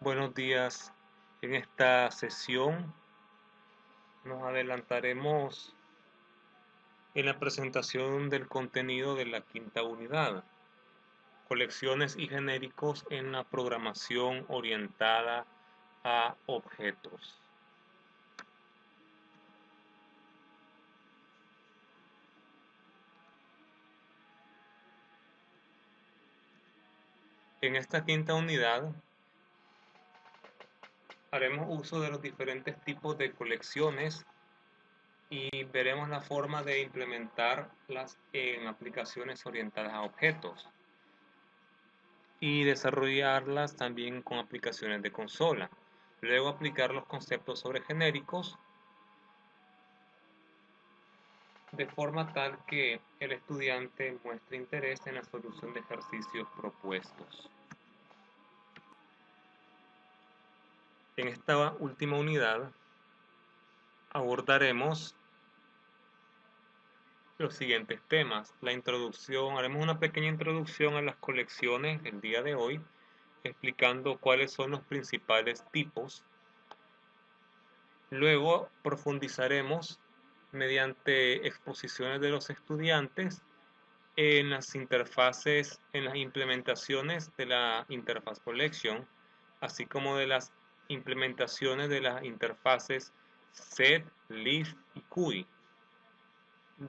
Buenos días. En esta sesión nos adelantaremos en la presentación del contenido de la quinta unidad, colecciones y genéricos en la programación orientada a objetos. En esta quinta unidad haremos uso de los diferentes tipos de colecciones y veremos la forma de implementarlas en aplicaciones orientadas a objetos y desarrollarlas también con aplicaciones de consola. Luego aplicar los conceptos sobre genéricos de forma tal que el estudiante muestre interés en la solución de ejercicios propuestos. En esta última unidad abordaremos los siguientes temas. La introducción, haremos una pequeña introducción a las colecciones el día de hoy, explicando cuáles son los principales tipos. Luego profundizaremos mediante exposiciones de los estudiantes en las interfaces, en las implementaciones de la interfaz collection, así como de las implementaciones de las interfaces set, list y QUI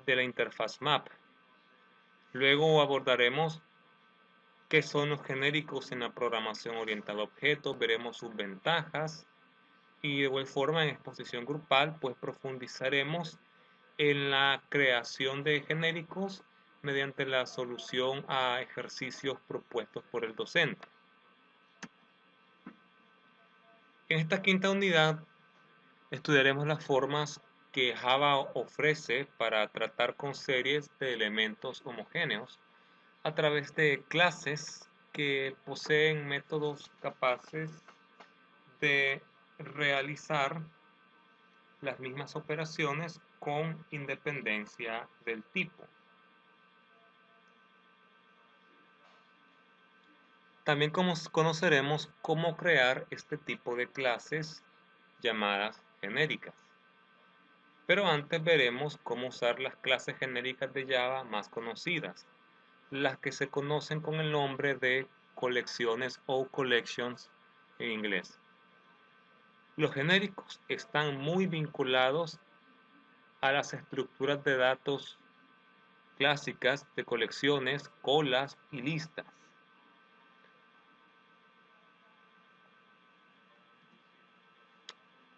de la interfaz map. Luego abordaremos qué son los genéricos en la programación orientada a objetos, veremos sus ventajas y de igual forma en exposición grupal pues profundizaremos en la creación de genéricos mediante la solución a ejercicios propuestos por el docente. En esta quinta unidad estudiaremos las formas que Java ofrece para tratar con series de elementos homogéneos a través de clases que poseen métodos capaces de realizar las mismas operaciones con independencia del tipo. También conoceremos cómo crear este tipo de clases llamadas genéricas. Pero antes veremos cómo usar las clases genéricas de Java más conocidas, las que se conocen con el nombre de colecciones o collections en inglés. Los genéricos están muy vinculados a las estructuras de datos clásicas de colecciones, colas y listas.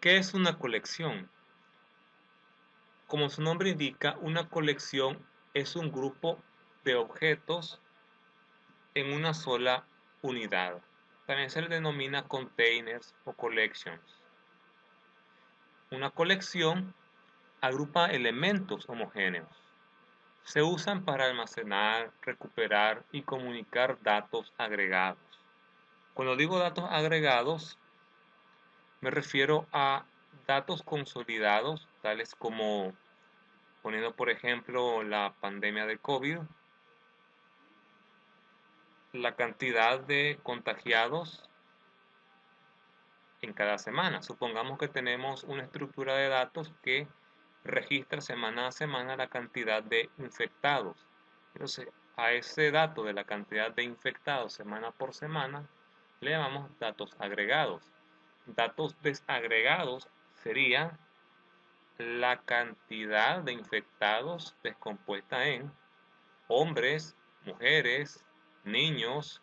¿Qué es una colección? Como su nombre indica, una colección es un grupo de objetos en una sola unidad. También se le denomina containers o collections. Una colección agrupa elementos homogéneos. Se usan para almacenar, recuperar y comunicar datos agregados. Cuando digo datos agregados, me refiero a datos consolidados, tales como, poniendo por ejemplo la pandemia de COVID, la cantidad de contagiados en cada semana. Supongamos que tenemos una estructura de datos que registra semana a semana la cantidad de infectados. Entonces, a ese dato de la cantidad de infectados semana por semana, le llamamos datos agregados. Datos desagregados sería la cantidad de infectados descompuesta en hombres, mujeres, niños,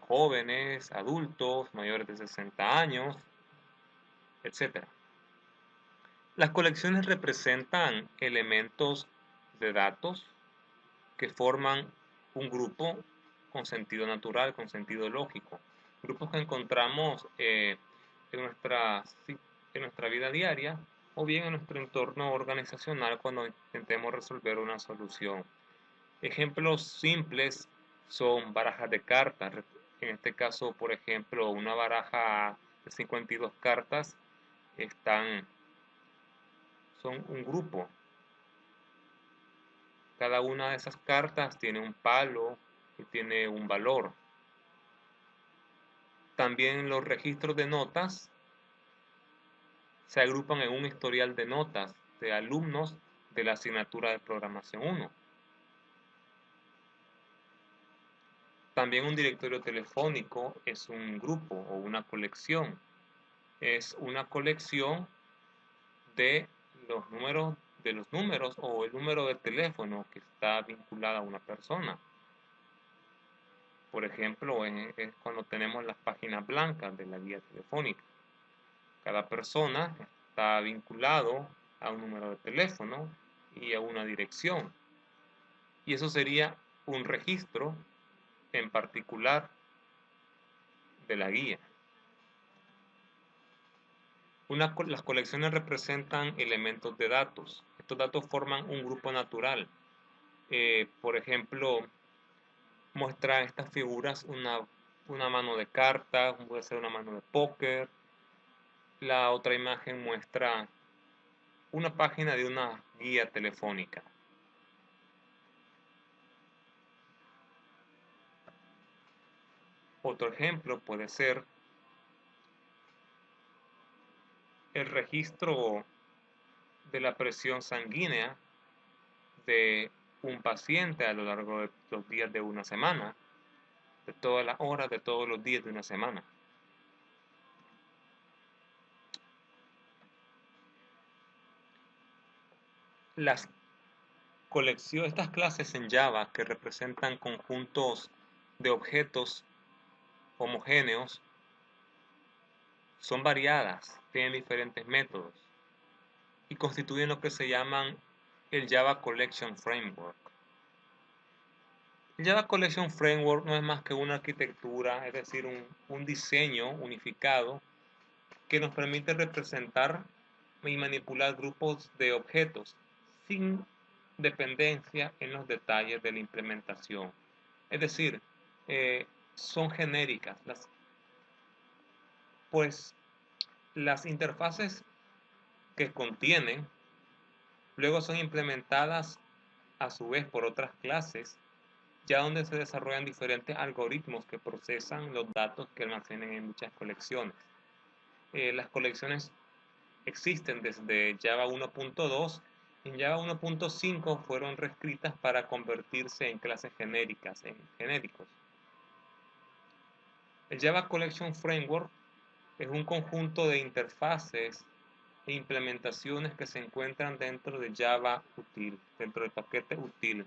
jóvenes, adultos, mayores de 60 años, etc. Las colecciones representan elementos de datos que forman un grupo con sentido natural, con sentido lógico. Grupos que encontramos en nuestra vida diaria o bien en nuestro entorno organizacional cuando intentemos resolver una solución. Ejemplos simples son barajas de cartas. En este caso, por ejemplo, una baraja de 52 cartas son un grupo. Cada una de esas cartas tiene un palo y tiene un valor. También los registros de notas se agrupan en un historial de notas de alumnos de la asignatura de Programación 1. También un directorio telefónico es un grupo o una colección. Es una colección de los números o el número de teléfono que está vinculado a una persona. Por ejemplo, es cuando tenemos las páginas blancas de la guía telefónica. Cada persona está vinculado a un número de teléfono y a una dirección. Y eso sería un registro en particular de la guía. Las colecciones representan elementos de datos. Estos datos forman un grupo natural. Por ejemplo, muestra estas figuras una mano de cartas, puede ser una mano de póker. La otra imagen muestra una página de una guía telefónica. Otro ejemplo puede ser el registro de la presión sanguínea de un paciente a lo largo de los días de una semana, de todas las horas de todos los días de una semana. Estas clases en Java que representan conjuntos de objetos homogéneos son variadas, tienen diferentes métodos y constituyen lo que se llaman el Java Collection Framework. El Java Collection Framework no es más que una arquitectura, es decir, un diseño unificado que nos permite representar y manipular grupos de objetos sin dependencia en los detalles de la implementación. Es decir, son genéricas. Pues las interfaces que contienen luego son implementadas a su vez por otras clases, ya donde se desarrollan diferentes algoritmos que procesan los datos que almacenan en muchas colecciones. Las colecciones existen desde Java 1.2. En Java 1.5 fueron reescritas para convertirse en clases genéricas, en genéricos. El Java Collection Framework es un conjunto de interfaces e implementaciones que se encuentran dentro de Java Util, dentro del paquete Util.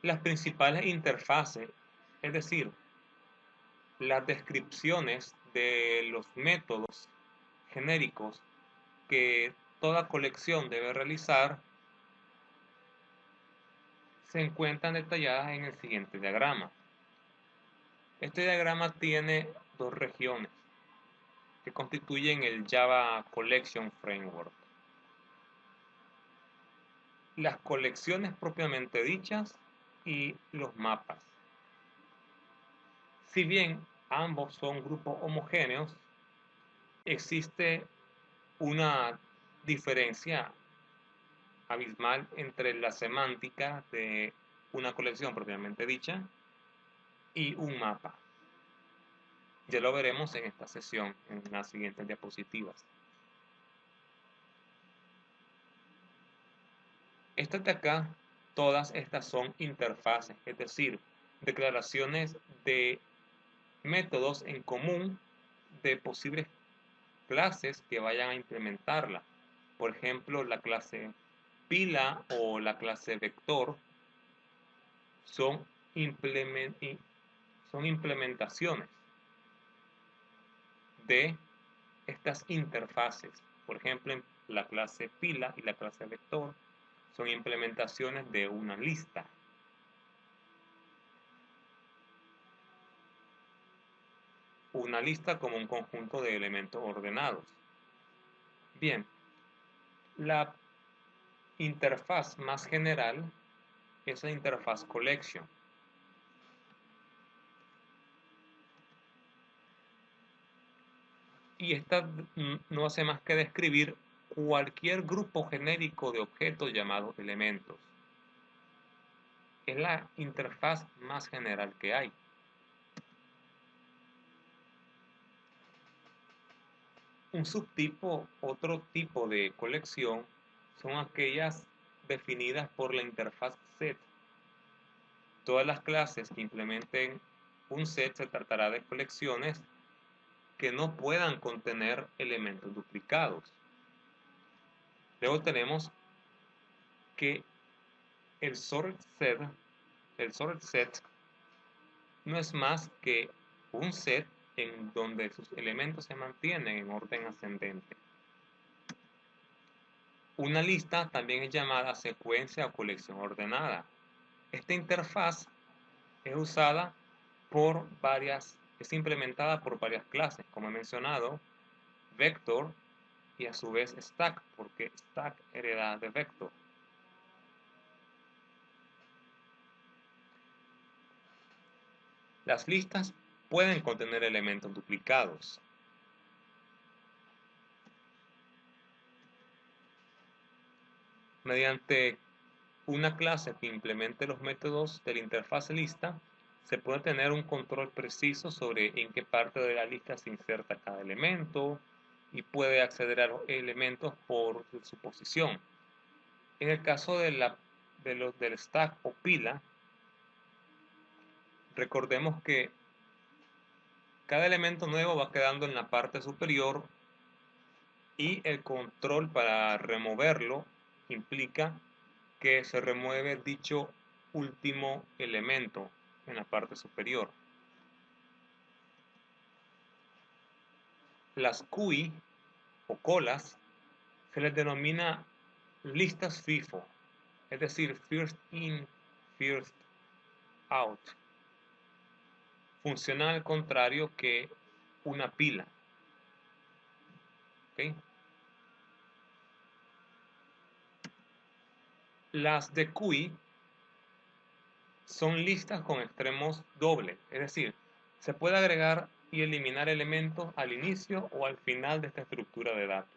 Las principales interfaces, es decir, las descripciones de los métodos genéricos que toda colección debe realizar, se encuentran detalladas en el siguiente diagrama. Este diagrama tiene dos regiones que constituyen el Java Collection Framework. Las colecciones propiamente dichas y los mapas. Si bien ambos son grupos homogéneos, existe una diferencia abismal entre la semántica de una colección propiamente dicha y un mapa. Ya lo veremos en esta sesión, en las siguientes diapositivas. Estas de acá, todas estas son interfaces, es decir, declaraciones de métodos en común de posibles clases que vayan a implementarla. Por ejemplo, la clase pila o la clase vector son implementaciones de estas interfaces. Por ejemplo, la clase pila y la clase vector son implementaciones de una lista. Una lista como un conjunto de elementos ordenados. Bien, la interfaz más general es la interfaz collection. Y esta no hace más que describir cualquier grupo genérico de objetos llamados elementos. es la interfaz más general que hay. Un subtipo, otro tipo de colección, son aquellas definidas por la interfaz set. Todas las clases que implementen un set se tratará de colecciones que no puedan contener elementos duplicados. Luego tenemos que el sorted set no es más que un set en donde sus elementos se mantienen en orden ascendente. Una lista también es llamada secuencia o colección ordenada. Esta interfaz es usada es implementada por varias clases, como he mencionado, vector y a su vez stack, porque stack hereda de vector. Las listas pueden contener elementos duplicados. Mediante una clase que implemente los métodos de la interfaz lista, se puede tener un control preciso sobre en qué parte de la lista se inserta cada elemento y puede acceder a los elementos por su posición. En el caso del stack o pila, recordemos que cada elemento nuevo va quedando en la parte superior y el control para removerlo implica que se remueve dicho último elemento en la parte superior. Las QI o colas se les denomina listas FIFO, es decir, first in, first out. Funciona al contrario que una pila. ¿Okay? Las de QI son listas con extremos dobles, es decir, se puede agregar y eliminar elementos al inicio o al final de esta estructura de datos.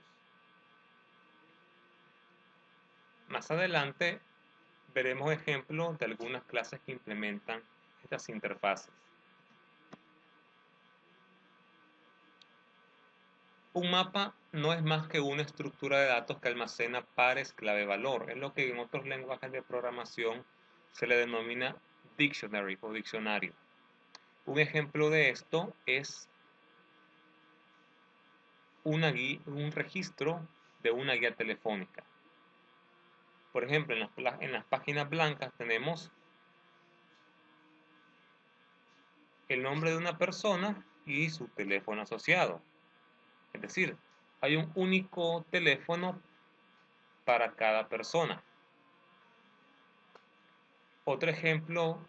Más adelante veremos ejemplos de algunas clases que implementan estas interfaces. Un mapa no es más que una estructura de datos que almacena pares clave-valor. Es lo que en otros lenguajes de programación se le denomina dictionary o diccionario. Un ejemplo de esto es un registro de una guía telefónica. Por ejemplo, en las páginas blancas tenemos el nombre de una persona y su teléfono asociado. Es decir, hay un único teléfono para cada persona. Otro ejemplo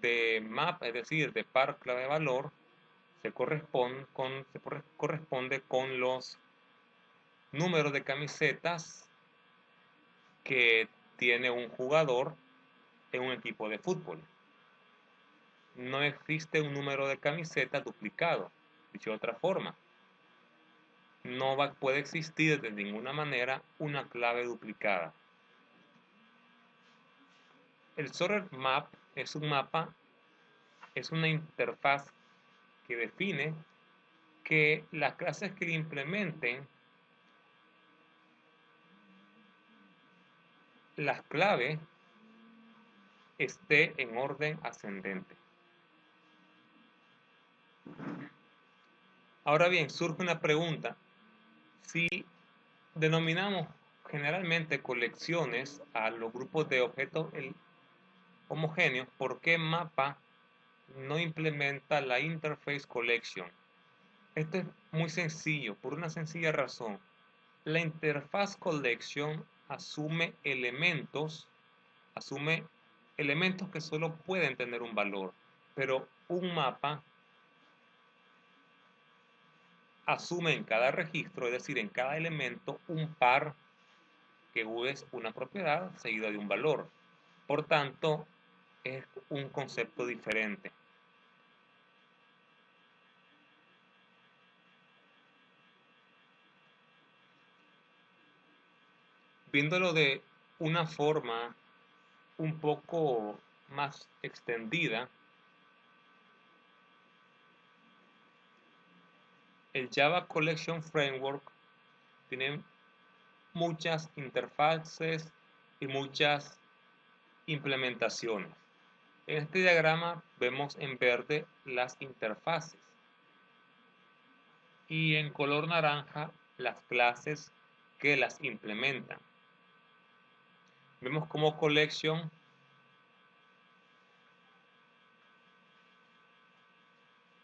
de map, es decir, de par clave valor, se corresponde con los números de camisetas que tiene un jugador en un equipo de fútbol. No existe un número de camiseta duplicado. Dicho de otra forma, puede existir de ninguna manera una clave duplicada. El sorted map es un mapa, es una interfaz que define que las clases que implementen las claves esté en orden ascendente. Ahora bien, surge una pregunta. Si denominamos generalmente colecciones a los grupos de objetos homogéneos, ¿por qué mapa no implementa la interface collection? Esto es muy sencillo, por una sencilla razón. La interfaz collection asume elementos que solo pueden tener un valor, pero un mapa asume en cada registro, es decir, en cada elemento, un par que es una propiedad seguida de un valor. Por tanto, es un concepto diferente. Viéndolo de una forma un poco más extendida, el Java Collection Framework tiene muchas interfaces y muchas implementaciones. En este diagrama vemos en verde las interfaces y en color naranja las clases que las implementan. Vemos como Collection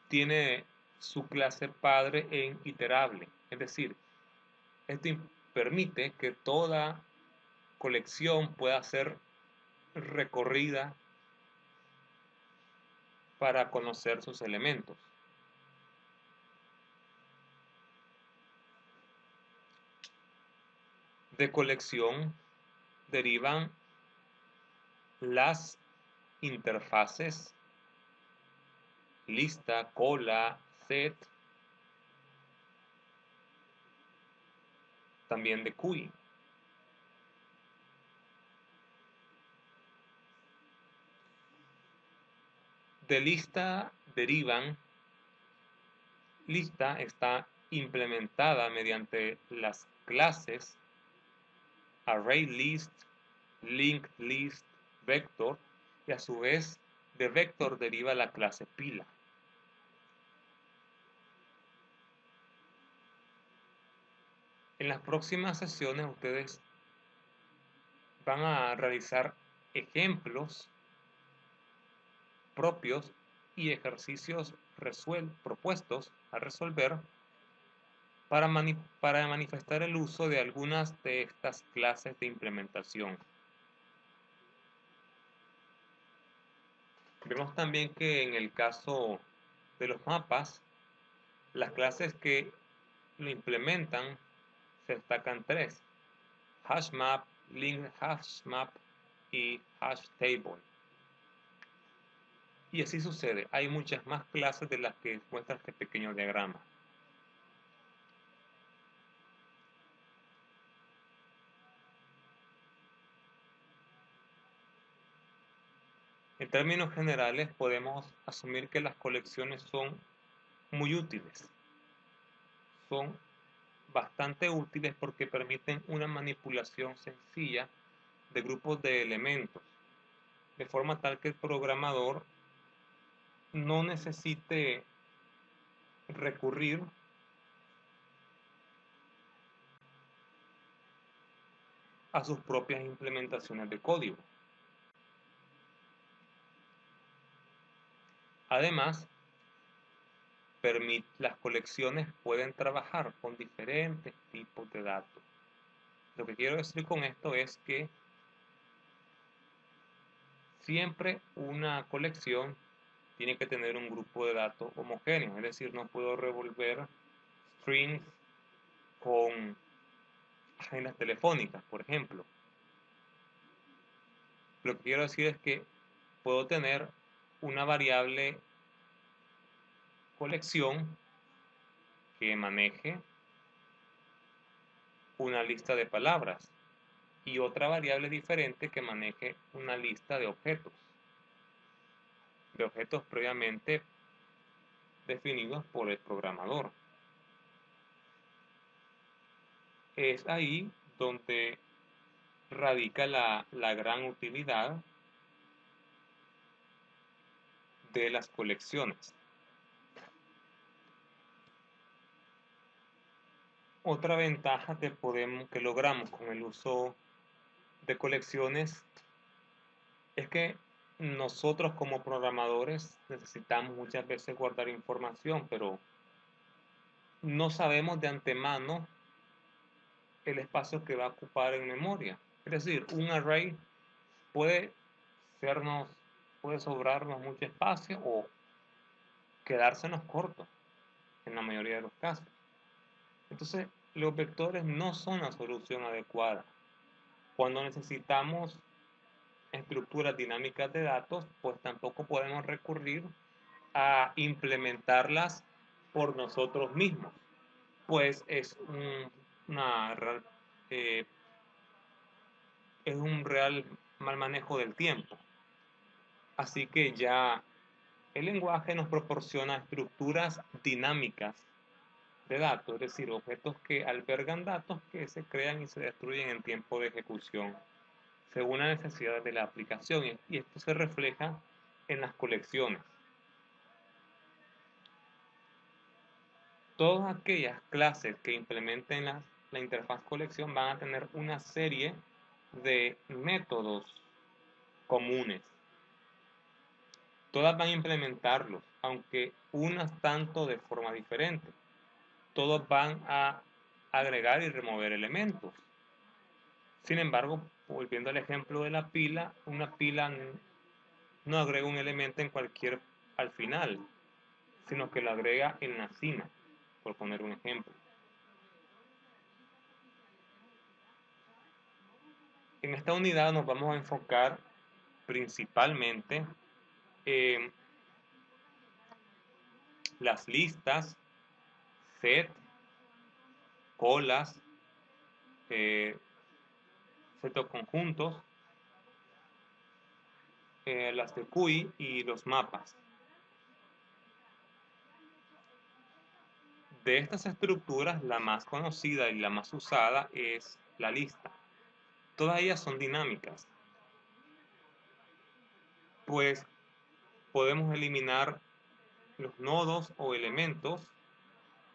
tiene su clase padre en iterable, es decir, esto permite que toda colección pueda ser recorrida para conocer sus elementos. De colección derivan las interfaces lista, cola, set, también de QI. De lista derivan, lista está implementada mediante las clases ArrayList, LinkedList, Vector, y a su vez de Vector deriva la clase pila. En las próximas sesiones ustedes van a realizar ejemplos propios y ejercicios propuestos a resolver para manifestar el uso de algunas de estas clases de implementación. Vemos también que en el caso de los mapas, las clases que lo implementan se destacan tres: HashMap, LinkHashMap y HashTable. Y así sucede, hay muchas más clases de las que muestra este pequeño diagrama. En términos generales, podemos asumir que las colecciones son muy útiles. Son bastante útiles porque permiten una manipulación sencilla de grupos de elementos, de forma tal que el programador no necesite recurrir a sus propias implementaciones de código. Además, las colecciones pueden trabajar con diferentes tipos de datos. Lo que quiero decir con esto es que siempre una colección tiene que tener un grupo de datos homogéneo, es decir, no puedo revolver strings con agendas telefónicas, por ejemplo. Lo que quiero decir es que puedo tener una variable colección que maneje una lista de palabras y otra variable diferente que maneje una lista de objetos previamente definidos por el programador. Es ahí donde radica la gran utilidad de las colecciones. Otra ventaja que logramos con el uso de colecciones es que nosotros como programadores necesitamos muchas veces guardar información, pero no sabemos de antemano el espacio que va a ocupar en memoria. Es decir, un array puede sobrarnos mucho espacio o quedársenos corto en la mayoría de los casos. Entonces, los vectores no son la solución adecuada. Cuando necesitamos estructuras dinámicas de datos, pues tampoco podemos recurrir a implementarlas por nosotros mismos, pues es un real mal manejo del tiempo. Así que ya el lenguaje nos proporciona estructuras dinámicas de datos, es decir, objetos que albergan datos que se crean y se destruyen en tiempo de ejecución, según las necesidades de la aplicación, y esto se refleja en las colecciones. Todas aquellas clases que implementen la interfaz colección van a tener una serie de métodos comunes. Todas van a implementarlos, aunque unas tanto de forma diferente. Todos van a agregar y remover elementos. Sin embargo, volviendo al ejemplo de la pila, una pila no agrega un elemento en cualquier al final, sino que lo agrega en la cima, por poner un ejemplo. En esta unidad nos vamos a enfocar principalmente en las listas, set, colas, setos conjuntos, las de QI y los mapas. De estas estructuras, la más conocida y la más usada es la lista. Todas ellas son dinámicas, pues podemos eliminar los nodos o elementos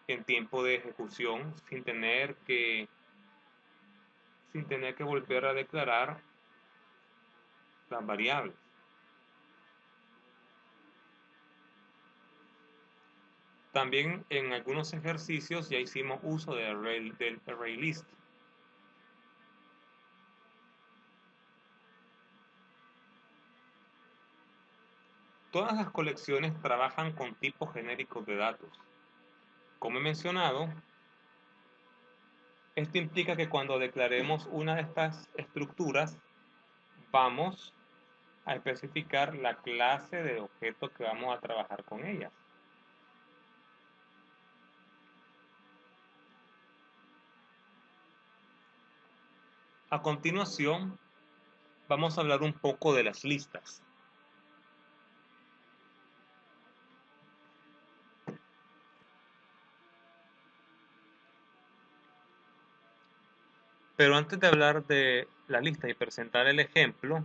en tiempo de ejecución sin tener que volver a declarar las variables. También en algunos ejercicios ya hicimos uso del array list. Todas las colecciones trabajan con tipos genéricos de datos. Como he mencionado, esto implica que cuando declaremos una de estas estructuras, vamos a especificar la clase de objeto que vamos a trabajar con ellas. A continuación, vamos a hablar un poco de las listas. Pero antes de hablar de la lista y presentar el ejemplo,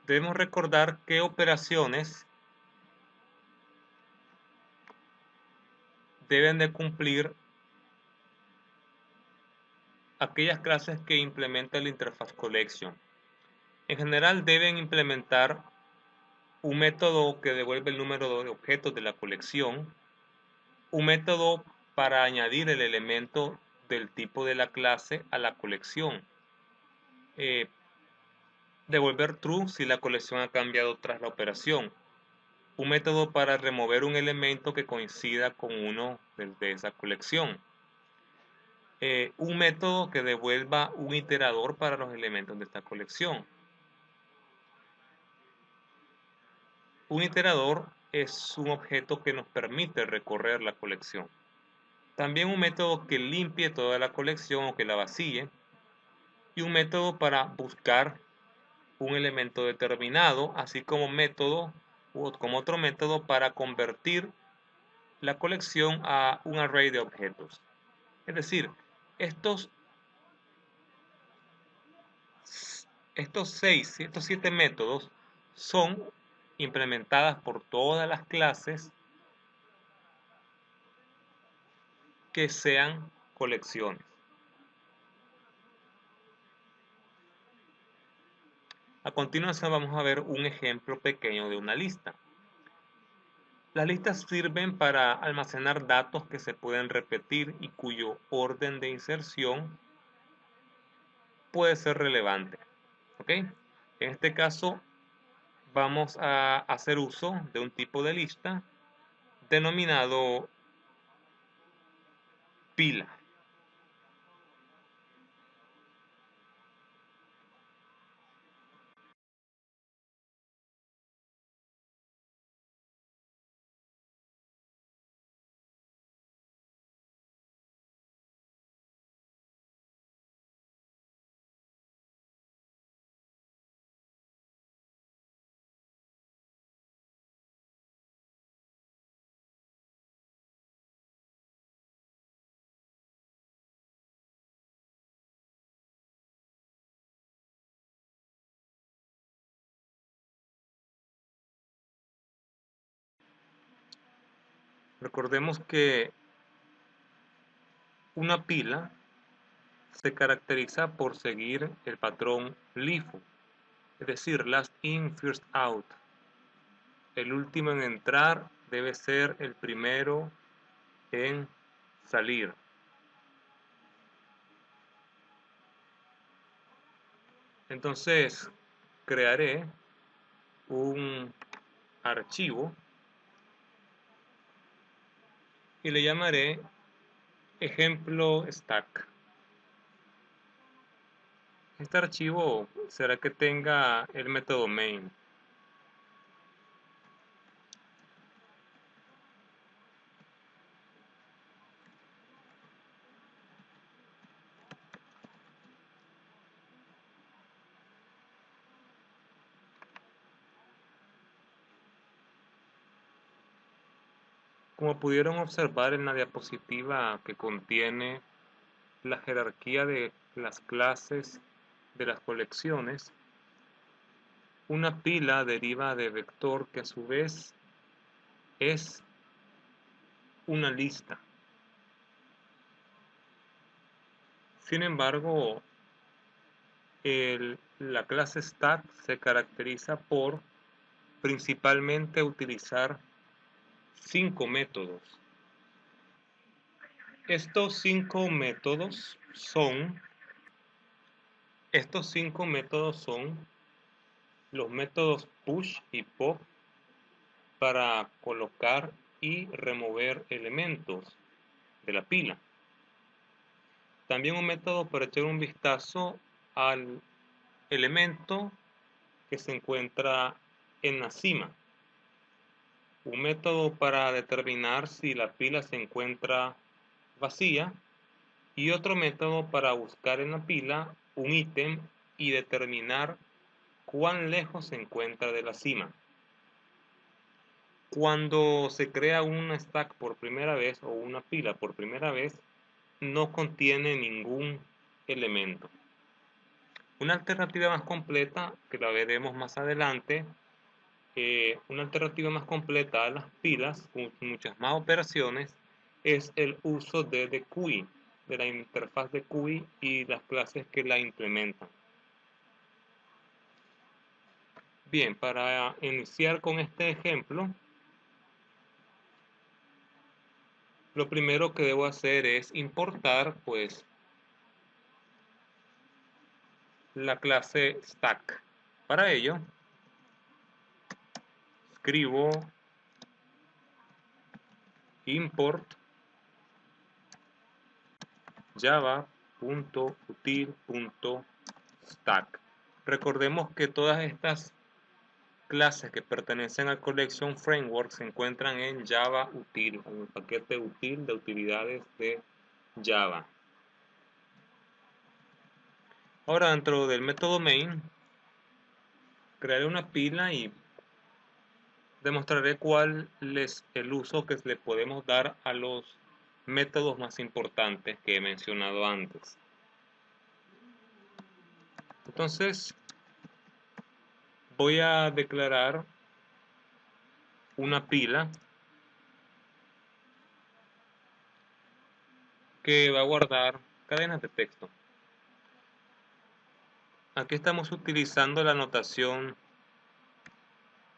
debemos recordar qué operaciones deben de cumplir aquellas clases que implementa la interfaz collection. En general deben implementar un método que devuelve el número de objetos de la colección, un método para añadir el elemento del tipo de la clase a la colección, devolver true si la colección ha cambiado tras la operación, un método para remover un elemento que coincida con uno de esa colección, un método que devuelva un iterador para los elementos de esta colección. Un iterador es un objeto que nos permite recorrer la colección. También un método que limpie toda la colección o que la vacíe. Y un método para buscar un elemento determinado, así como como otro método para convertir la colección a un array de objetos. Es decir, estos 7 métodos son implementadas por todas las clases que sean colecciones. A continuación vamos a ver un ejemplo pequeño de una lista. Las listas sirven para almacenar datos que se pueden repetir y cuyo orden de inserción puede ser relevante. ¿Ok? En este caso vamos a hacer uso de un tipo de lista denominado pila. Recordemos que una pila se caracteriza por seguir el patrón LIFO, es decir, last in, first out. El último en entrar debe ser el primero en salir. Entonces, crearé un archivo y le llamaré ejemplo stack. Este archivo será que tenga el método main. Como pudieron observar en la diapositiva que contiene la jerarquía de las clases de las colecciones, una pila deriva de vector que a su vez es una lista. Sin embargo, la clase stack se caracteriza por principalmente utilizar 5 métodos. Estos cinco métodos son los métodos push y pop para colocar y remover elementos de la pila. También un método para echar un vistazo al elemento que se encuentra en la cima. Un método para determinar si la pila se encuentra vacía y otro método para buscar en la pila un ítem y determinar cuán lejos se encuentra de la cima. Cuando se crea un stack por primera vez o una pila por primera vez, no contiene ningún elemento. Una alternativa más completa, que la veremos más adelante, una alternativa más completa a las pilas, con muchas más operaciones, es el uso de the QI, de la interfaz de QI y las clases que la implementan. Bien, para iniciar con este ejemplo, lo primero que debo hacer es importar, pues, la clase stack. Para ello, escribo import java.util.stack. Recordemos que todas estas clases que pertenecen al Collection Framework se encuentran en Java Util, en el paquete util de utilidades de Java. Ahora, dentro del método main, crearé una pila y demostraré cuál es el uso que le podemos dar a los métodos más importantes que he mencionado antes. Entonces, voy a declarar una pila que va a guardar cadenas de texto. Aquí estamos utilizando la notación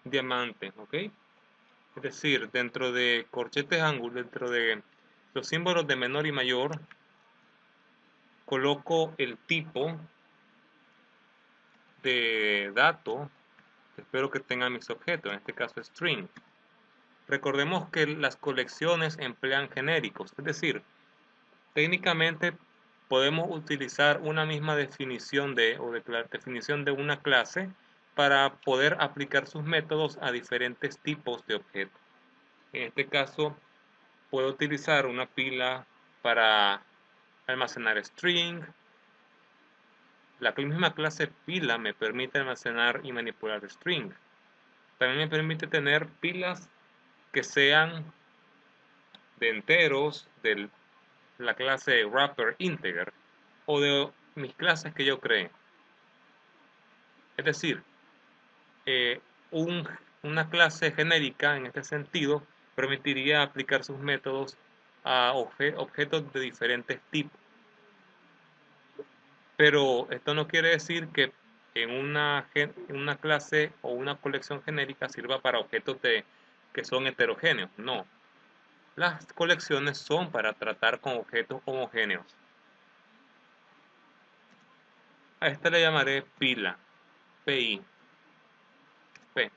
diamante, ¿ok? Es decir, dentro de corchetes ángulo, dentro de los símbolos de menor y mayor, coloco el tipo de dato que espero que tengan mis objetos, en este caso string. Recordemos que las colecciones emplean genéricos, es decir, técnicamente podemos utilizar una misma definición definición de una clase para poder aplicar sus métodos a diferentes tipos de objetos. En este caso, puedo utilizar una pila para almacenar string. La misma clase pila me permite almacenar y manipular string. También me permite tener pilas que sean de enteros de la clase wrapper integer o de mis clases que yo creé. Es decir, una clase genérica en este sentido permitiría aplicar sus métodos a objetos de diferentes tipos. Pero esto no quiere decir que en una clase o una colección genérica sirva para objetos que son heterogéneos. No, las colecciones son para tratar con objetos homogéneos. A esta le llamaré pila, PI, P.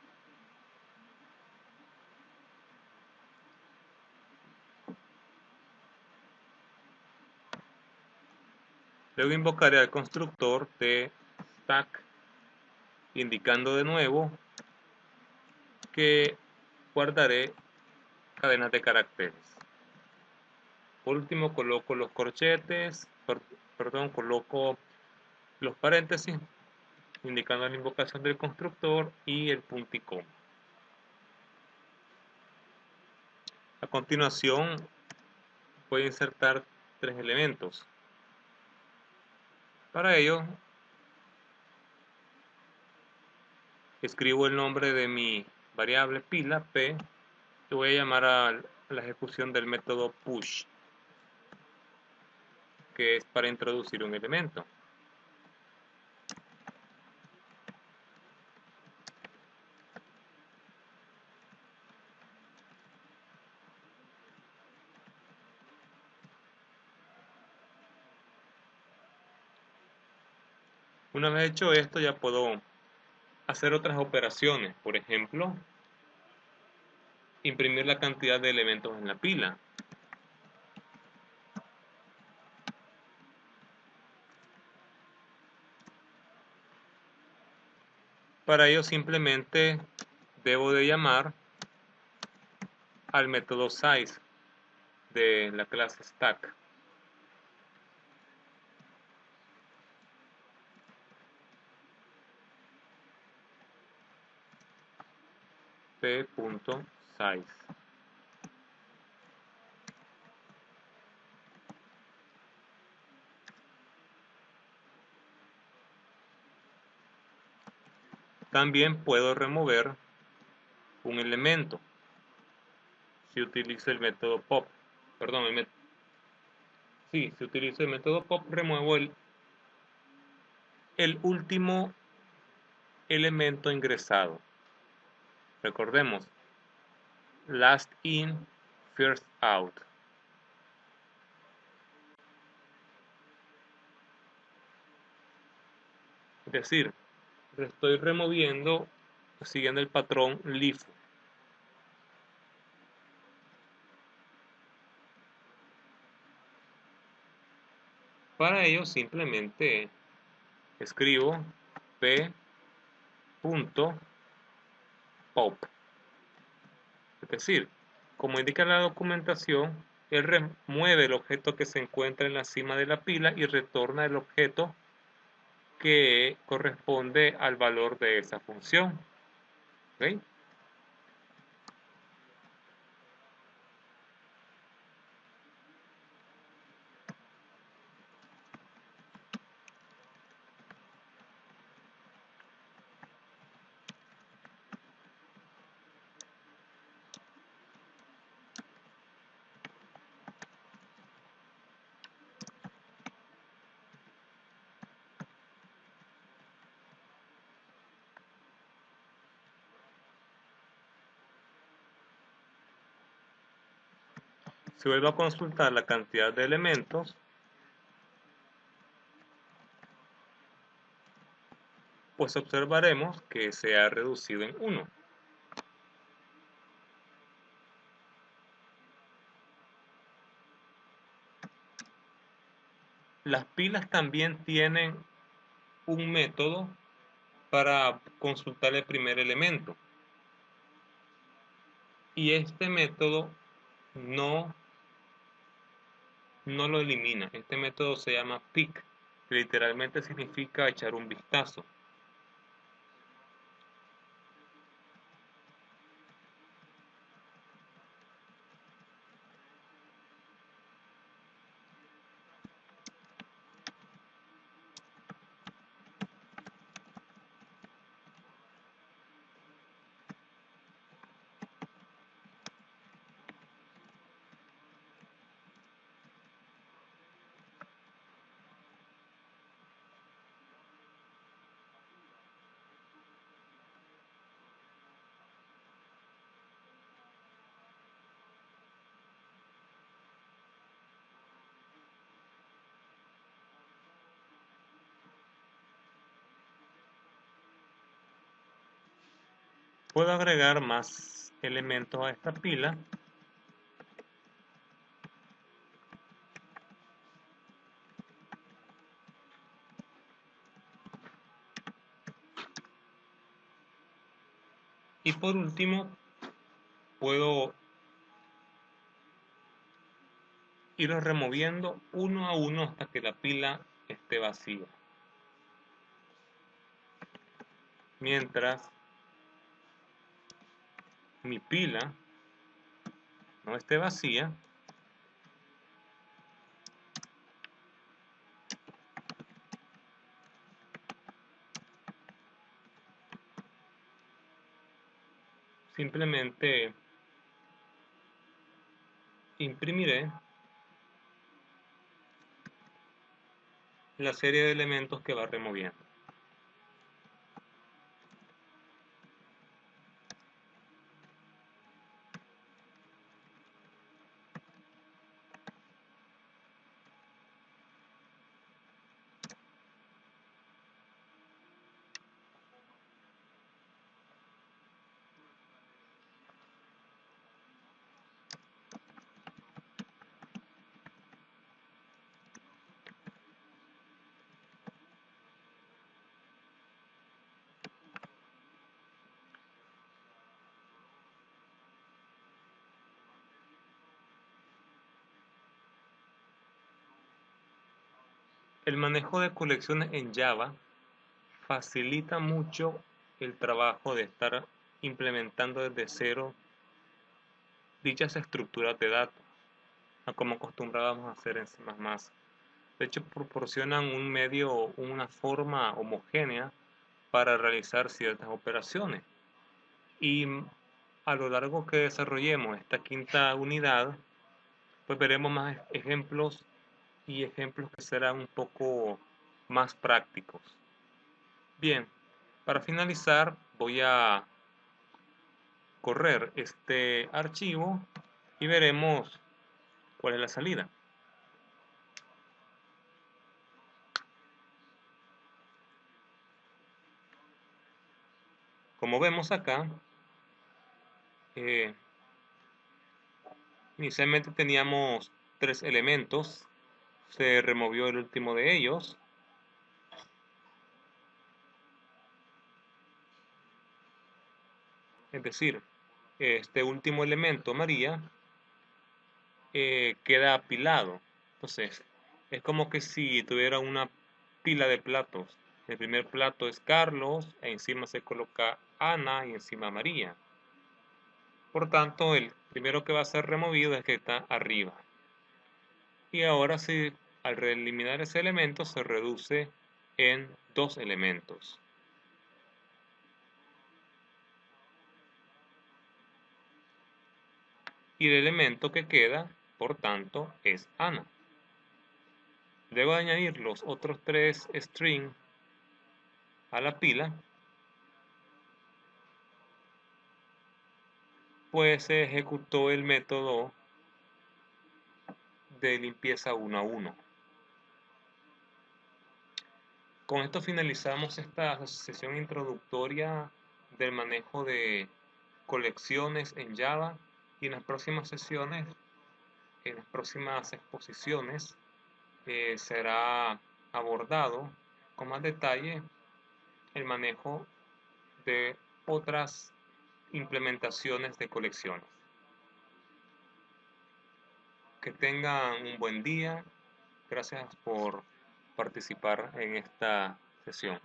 Luego invocaré al constructor de stack, indicando de nuevo que guardaré cadenas de caracteres. Por último coloco los corchetes, coloco los paréntesis, indicando la invocación del constructor y el punticom. A continuación voy a insertar tres elementos. Para ello escribo el nombre de mi variable pila p y voy a llamar a la ejecución del método push, que es para introducir un elemento. Una vez hecho esto, ya puedo hacer otras operaciones. Por ejemplo, imprimir la cantidad de elementos en la pila. Para ello simplemente debo de llamar al método size de la clase stack. p.size. También puedo remover un elemento si utilizo el método pop. Perdón, si utilizo el método pop, remuevo el último elemento ingresado. Recordemos, last in, first out. Es decir, estoy removiendo siguiendo el patrón LIFO. Para ello simplemente escribo p.pop. Es decir, como indica la documentación, él remueve el objeto que se encuentra en la cima de la pila y retorna el objeto que corresponde al valor de esa función. ¿Okay? Si vuelvo a consultar la cantidad de elementos, pues observaremos que se ha reducido en 1. Las pilas también tienen un método para consultar el primer elemento. Y este método no lo elimina. Este método se llama peek, que literalmente significa echar un vistazo. puedo agregar más elementos a esta pila. Y por último, puedo ir removiendo uno a uno hasta que la pila esté vacía. Mientras mi pila no esté vacía, simplemente imprimiré la serie de elementos que va removiendo. El manejo de colecciones en Java facilita mucho el trabajo de estar implementando desde cero dichas estructuras de datos, a como acostumbrábamos a hacer en C++. De hecho, proporcionan un medio o una forma homogénea para realizar ciertas operaciones. Y a lo largo que desarrollemos esta quinta unidad, pues veremos más ejemplos y ejemplos que serán un poco más prácticos. Bien, para finalizar voy a correr este archivo y veremos cuál es la salida. Como vemos acá, inicialmente teníamos 3 elementos, se removió el último de ellos. Es decir, este último elemento, María, queda apilado. Entonces, es como que si tuviera una pila de platos. El primer plato es Carlos, e encima se coloca Ana y encima María. Por tanto, el primero que va a ser removido es el que está arriba. Y ahora sí, al eliminar ese elemento se reduce en 2 elementos. Y el elemento que queda, por tanto, es Ana. Luego de añadir los otros 3 strings a la pila, pues se ejecutó el método de limpieza 1 a 1. Con esto finalizamos esta sesión introductoria del manejo de colecciones en Java, y en las próximas sesiones, en las próximas exposiciones, será abordado con más detalle el manejo de otras implementaciones de colecciones. Que tengan un buen día. Gracias por participar en esta sesión.